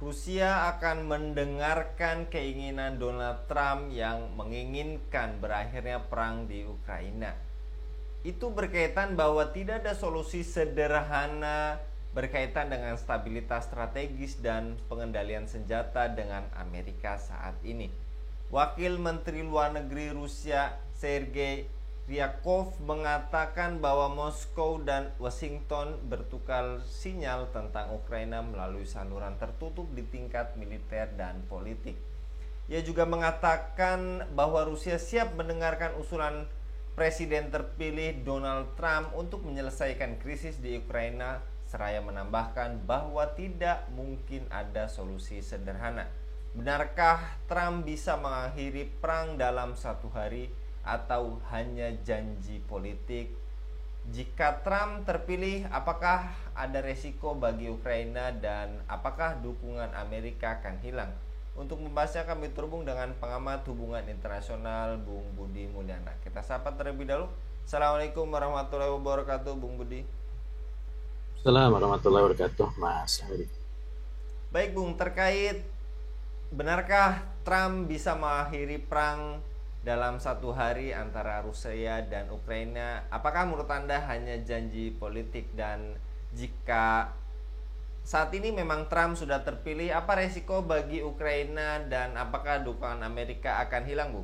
Rusia akan mendengarkan keinginan Donald Trump yang menginginkan berakhirnya perang di Ukraina. Itu berkaitan bahwa tidak ada solusi sederhana berkaitan dengan stabilitas strategis dan pengendalian senjata dengan Amerika saat ini. Wakil Menteri Luar Negeri Rusia Sergei Ryakov mengatakan bahwa Moskow dan Washington bertukar sinyal tentang Ukraina melalui saluran tertutup di tingkat militer dan politik. Ia juga mengatakan bahwa Rusia siap mendengarkan usulan Presiden terpilih Donald Trump untuk menyelesaikan krisis di Ukraina, seraya menambahkan bahwa tidak mungkin ada solusi sederhana. Benarkah Trump bisa mengakhiri perang dalam satu hari atau hanya janji politik? Jika Trump terpilih, apakah ada resiko bagi Ukraina dan apakah dukungan Amerika akan hilang? Untuk membahasnya kami terhubung dengan pengamat hubungan internasional Bung Budi Mulyana. Kita sapa terlebih dahulu. Assalamualaikum warahmatullahi wabarakatuh, Bung Budi. Assalamualaikum warahmatullahi wabarakatuh, Mas Henry. Baik, Bung, terkait benarkah Trump bisa mengakhiri perang dalam satu hari antara Rusia dan Ukraina? Apakah menurut Anda hanya janji politik, dan jika saat ini memang Trump sudah terpilih, apa resiko bagi Ukraina dan apakah dukungan Amerika akan hilang, Bu?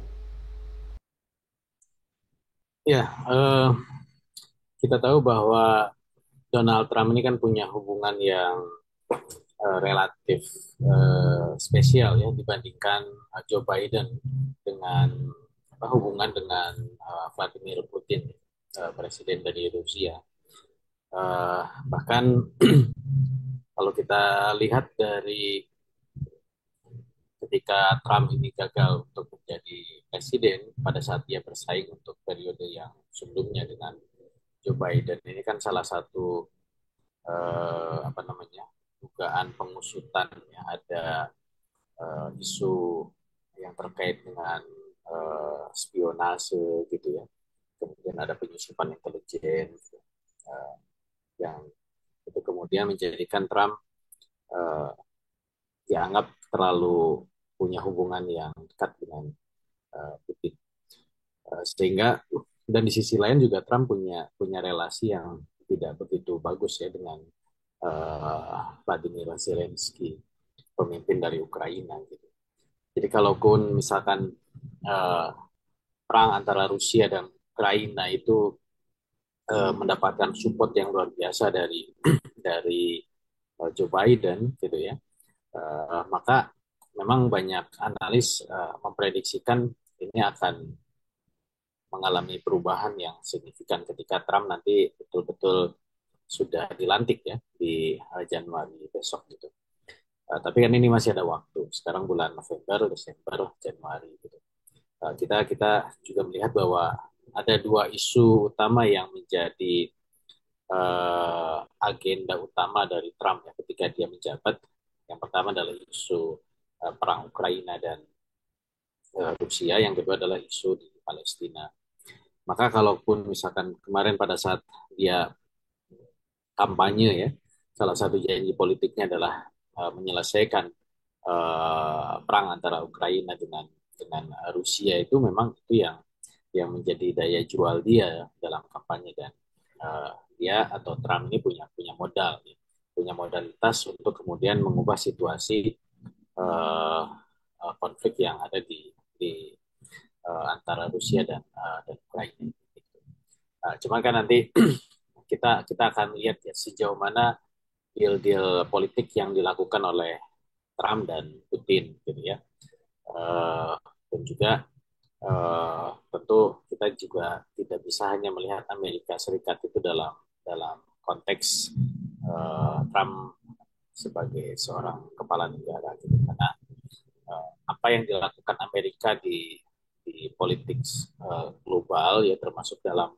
Ya, kita tahu bahwa Donald Trump ini kan punya hubungan yang relatif spesial ya dibandingkan Joe Biden dengan hubungan dengan Vladimir Putin, presiden dari Rusia. Bahkan kalau kita lihat dari ketika Trump ini gagal untuk menjadi presiden pada saat dia bersaing untuk periode yang sebelumnya dengan Joe Biden, ini kan salah satu apa namanya dugaan pengusutan ya, ada isu yang terkait dengan spionase gitu ya, kemudian ada penyusupan intelijen yang itu kemudian menjadikan Trump uh, dianggap terlalu punya hubungan yang dekat dengan Putin. Sehingga dan di sisi lain juga Trump punya punya relasi yang tidak begitu bagus ya dengan Vladimir Zelensky, pemimpin dari Ukraina gitu. Jadi kalaupun misalkan uh, perang antara Rusia dan Ukraina itu mendapatkan support yang luar biasa dari dari Joe Biden gitu ya, maka memang banyak analis memprediksikan ini akan mengalami perubahan yang signifikan ketika Trump nanti betul-betul sudah dilantik ya di Januari besok gitu. Tapi kan ini masih ada waktu. Sekarang bulan November, Desember, Januari gitu. Kita kita juga melihat bahwa ada dua isu utama yang menjadi agenda utama dari Trump ya ketika dia menjabat. Yang pertama adalah isu perang Ukraina dan Rusia, yang kedua adalah isu di Palestina. Maka kalaupun misalkan kemarin pada saat dia kampanye ya, salah satu janji politiknya adalah menyelesaikan perang antara Ukraina dengan Rusia, itu memang itu yang menjadi daya jual dia ya, dalam kampanye. Dan dia atau Trump ini punya punya modal ya, punya modalitas untuk kemudian mengubah situasi uh, konflik yang ada di antara Rusia dan Ukraina. Cuma kan nanti kita akan lihat ya sejauh mana deal-deal politik yang dilakukan oleh Trump dan Putin gitu ya. Uh, dan juga tentu kita juga tidak bisa hanya melihat Amerika Serikat itu dalam dalam konteks Trump sebagai seorang kepala negara gitu, karena apa yang dilakukan Amerika di politik global ya, termasuk dalam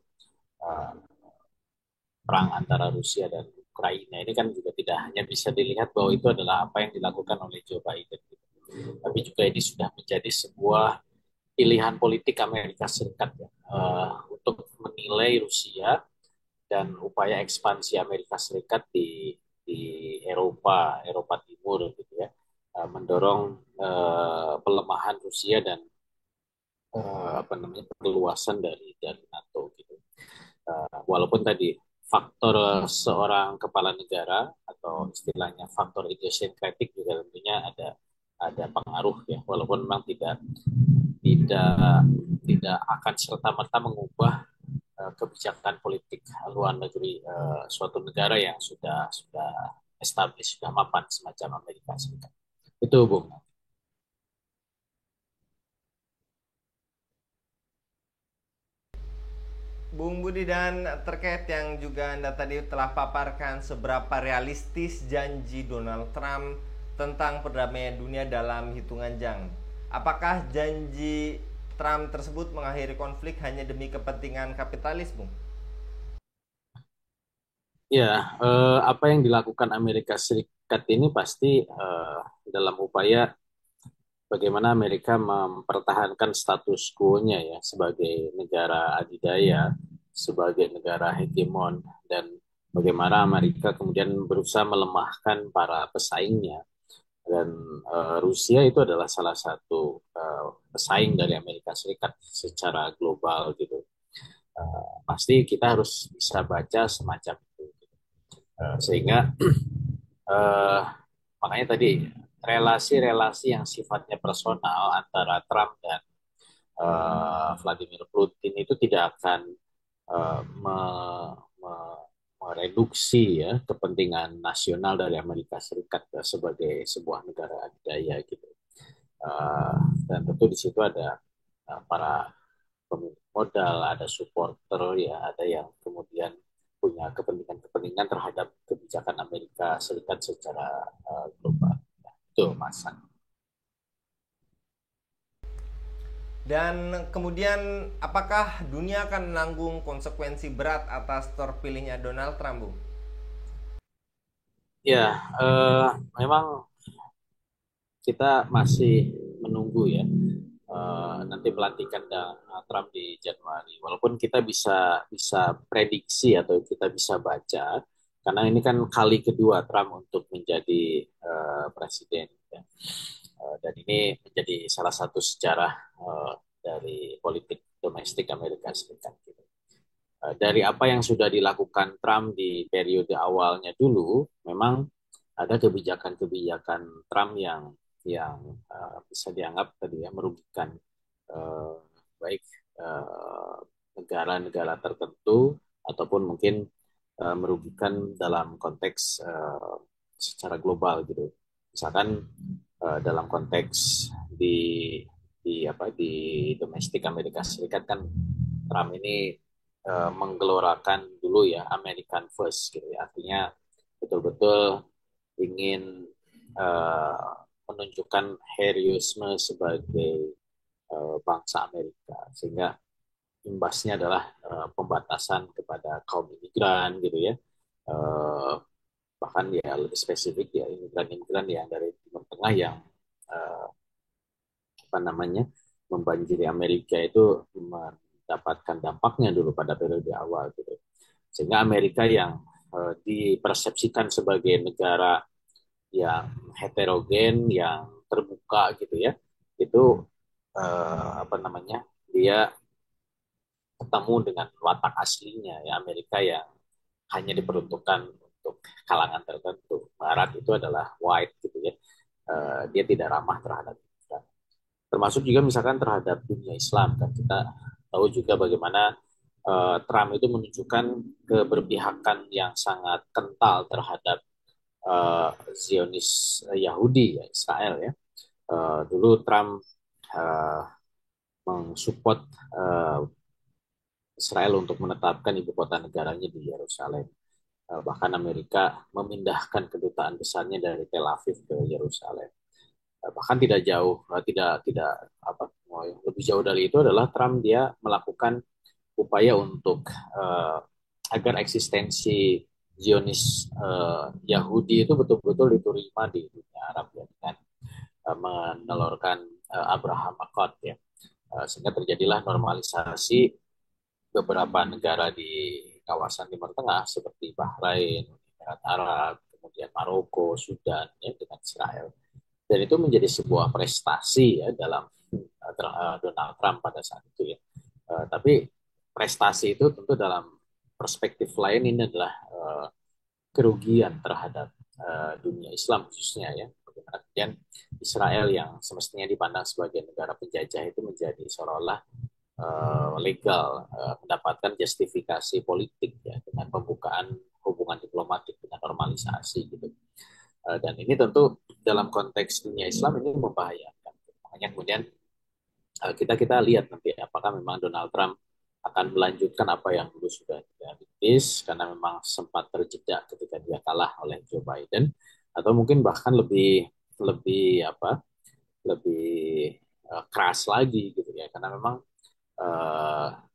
uh, perang antara Rusia dan Ukraina ini kan juga tidak hanya bisa dilihat bahwa itu adalah apa yang dilakukan oleh Joe Biden gitu. Tapi juga ini sudah menjadi sebuah pilihan politik Amerika Serikat ya, untuk menilai Rusia dan upaya ekspansi Amerika Serikat di Eropa Timur gitu ya. mendorong pelemahan Rusia dan perluasan dari NATO gitu. Walaupun tadi faktor seorang kepala negara atau istilahnya faktor idiosinkratik juga tentunya ada pengaruh ya, walaupun memang tidak tidak akan serta merta mengubah kebijakan politik luar negeri suatu negara yang sudah established, sudah mapan semacam Amerika Serikat. Itu Bung. Bung Budi, dan terkait yang juga Anda tadi telah paparkan, seberapa realistis janji Donald Trump tentang perdamaian dunia dalam hitungan jam? Apakah janji Trump tersebut mengakhiri konflik hanya demi kepentingan kapitalis, Bung? Ya, apa yang dilakukan Amerika Serikat ini pasti dalam upaya bagaimana Amerika mempertahankan status quo-nya ya sebagai negara adidaya, sebagai negara hegemon, dan bagaimana Amerika kemudian berusaha melemahkan para pesaingnya. Dan Rusia itu adalah salah satu pesaing dari Amerika Serikat secara global gitu. Pasti kita harus bisa baca semacam itu. Sehingga uh, makanya tadi relasi-relasi yang sifatnya personal antara Trump dan Vladimir Putin itu tidak akan me, me, mereduksi ya kepentingan nasional dari Amerika Serikat sebagai sebuah negara adidaya gitu. Uh, dan tentu di situ ada para pemilik modal, ada supporter ya, ada yang kemudian punya kepentingan-kepentingan terhadap kebijakan Amerika Serikat secara global. Ya, itu Mas. Dan kemudian, apakah dunia akan menanggung konsekuensi berat atas terpilihnya Donald Trump, Bung? Ya, memang kita masih menunggu ya nanti pelantikan Trump di Januari. Walaupun kita bisa bisa prediksi atau kita bisa baca, karena ini kan kali kedua Trump untuk menjadi presiden. Ya. Dan ini menjadi salah satu sejarah dari politik domestik Amerika Serikat. Gitu. Dari apa yang sudah dilakukan Trump di periode awalnya dulu, memang ada kebijakan-kebijakan Trump yang bisa dianggap tadi ya merugikan uh, baik uh, negara-negara tertentu ataupun mungkin merugikan dalam konteks secara global gitu. Misalkan dalam konteks di domestik Amerika Serikat kan Trump ini menggelorakan dulu ya American First gitu ya. Artinya betul-betul ingin menunjukkan heroisme sebagai bangsa Amerika, sehingga imbasnya adalah pembatasan kepada kaum imigran gitu ya. Uh, Bahkan ya lebih spesifik ya imigran-imigran yang dari Timur Tengah yang uh, apa namanya membanjiri Amerika itu mendapatkan dampaknya dulu pada periode awal gitu. Sehingga Amerika yang dipersepsikan sebagai negara yang heterogen, yang terbuka gitu ya, itu apa namanya dia ketemu dengan watak aslinya ya Amerika yang hanya diperuntukkan untuk kalangan tertentu. Barat itu adalah white gitu ya, dia tidak ramah terhadap kita. Termasuk juga misalkan terhadap dunia Islam kan kita tahu juga bagaimana Trump itu menunjukkan keberpihakan yang sangat kental terhadap Zionis Yahudi ya Israel ya. Dulu Trump uh, mensupport Israel untuk menetapkan ibu kota negaranya di Yerusalem. Bahkan Amerika memindahkan kedutaan besarnya dari Tel Aviv ke Yerusalem. Bahkan tidak jauh, tidak apa, lebih jauh dari itu adalah Trump dia melakukan upaya untuk agar eksistensi Zionis Yahudi itu betul-betul diterima di dunia Arab ya, dengan menelurkan Abraham Accord ya. Sehingga terjadilah normalisasi beberapa negara di kawasan Timur Tengah seperti Bahrain, Emirat Arab, kemudian Maroko, Sudan ya, dengan Israel. Dan itu menjadi sebuah prestasi ya dalam Donald Trump pada saat itu ya. Tapi prestasi itu tentu dalam perspektif lain ini adalah kerugian terhadap dunia Islam khususnya ya. Kemudian Israel yang semestinya dipandang sebagai negara penjajah itu menjadi seolah-olah legal mendapatkan justifikasi politik ya dengan pembukaan hubungan diplomatik dengan normalisasi gitu. Dan ini tentu dalam konteks dunia Islam ini membahayakan. Makanya kemudian kita lihat nanti apakah memang Donald Trump akan melanjutkan apa yang dulu sudah dia rintis karena memang sempat terjeda ketika dia kalah oleh Joe Biden, atau mungkin bahkan lebih lebih apa lebih keras lagi gitu ya, karena memang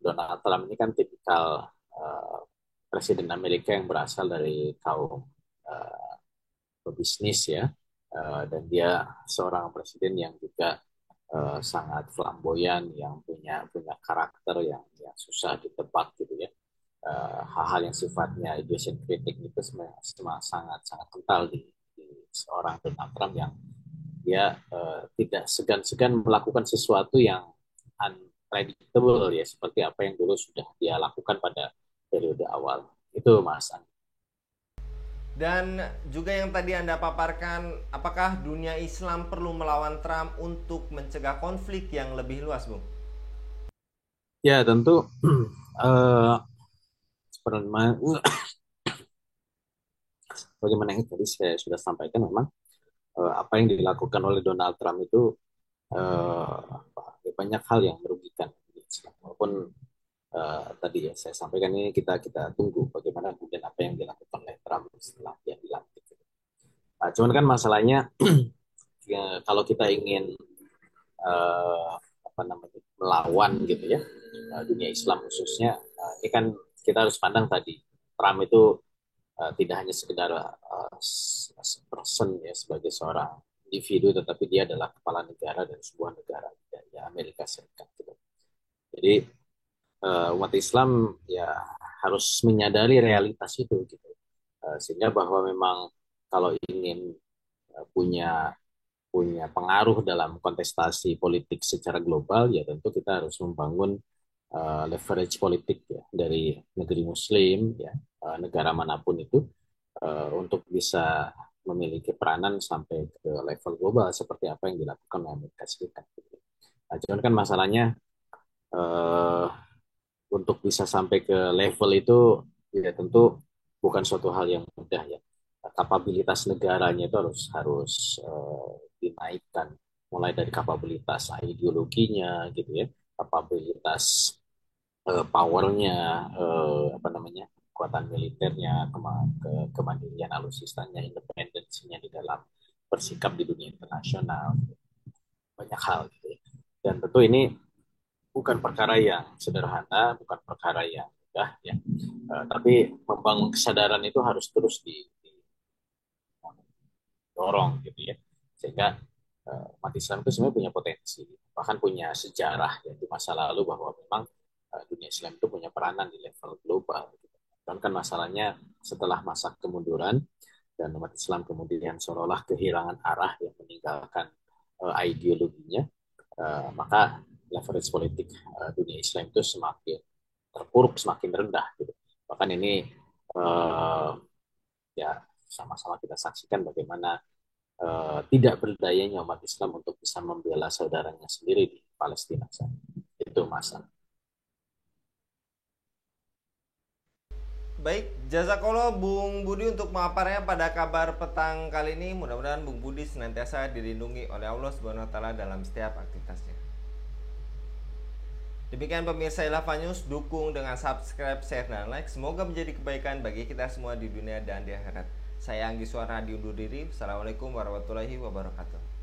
Donald Trump ini kan tipikal presiden Amerika yang berasal dari kaum uh, pebisnis ya. Dan dia seorang presiden yang juga sangat flamboyan, yang punya punya karakter yang susah ditebak gitu ya. Hal-hal yang sifatnya idiosyncratic itu sebenarnya sangat sangat kental di seorang Donald Trump yang dia tidak segan-segan melakukan sesuatu yang unpredictable ya, seperti apa yang dulu sudah dia lakukan pada periode awal itu, Mas. Dan juga yang tadi Anda paparkan, apakah dunia Islam perlu melawan Trump untuk mencegah konflik yang lebih luas, Bung? Ya tentu eh, bagaimana yang tadi saya sudah sampaikan, memang apa yang dilakukan oleh Donald Trump itu banyak hal yang merugikan walaupun tadi ya saya sampaikan, ini kita kita tunggu bagaimana kemudian apa yang dilakukan oleh Trump setelah dia dilantik. Nah, cuman kan masalahnya ya, kalau kita ingin apa namanya melawan gitu ya dunia Islam khususnya, ini kan kita harus pandang tadi Trump itu tidak hanya sekedar person ya sebagai seorang individu, tetapi dia adalah kepala negara dari sebuah negara ya Amerika Serikat gitu. Jadi umat Islam ya harus menyadari realitas itu gitu. Sehingga bahwa memang kalau ingin punya punya pengaruh dalam kontestasi politik secara global, ya tentu kita harus membangun leverage politik ya dari negeri Muslim ya, negara manapun itu, untuk bisa memiliki peranan sampai ke level global seperti apa yang dilakukan oleh Amerika Serikat. Nah, cuman kan masalahnya uh, untuk bisa sampai ke level itu ya tentu bukan suatu hal yang mudah ya. Kapabilitas negaranya itu harus harus dinaikkan, mulai dari kapabilitas ideologinya gitu ya, kapabilitas powernya, apa namanya, kekuatan militernya, kemandirian alutsistanya, independensinya di dalam bersikap di dunia internasional, banyak hal gitu ya. Dan tentu ini bukan perkara yang sederhana, bukan perkara yang mudah ya. Tapi membangun kesadaran itu harus terus didorong gitu ya. Sehingga umat Islam itu sebenarnya punya potensi, bahkan punya sejarah ya, di masa lalu bahwa memang dunia Islam itu punya peranan di level global. Gitu. Dan kan masalahnya setelah masa kemunduran dan umat Islam kemudian seolah-olah kehilangan arah yang meninggalkan ideologinya, maka leverage politik dunia Islam itu semakin terpuruk, semakin rendah. Gitu. Bahkan ini ya sama-sama kita saksikan bagaimana tidak berdayanya umat Islam untuk bisa membela saudaranya sendiri di Palestina. Itu masalah. Baik, jazakallah Bung Budi untuk memaparnya pada kabar petang kali ini. Mudah-mudahan Bung Budi senantiasa dilindungi oleh Allah Subhanahu wa taala dalam setiap aktivitasnya. Demikian pemirsa Ilava News, dukung dengan subscribe, share, dan like. Semoga menjadi kebaikan bagi kita semua di dunia dan di akhirat. Saya Anggi Suara diundur diri. Assalamualaikum warahmatullahi wabarakatuh.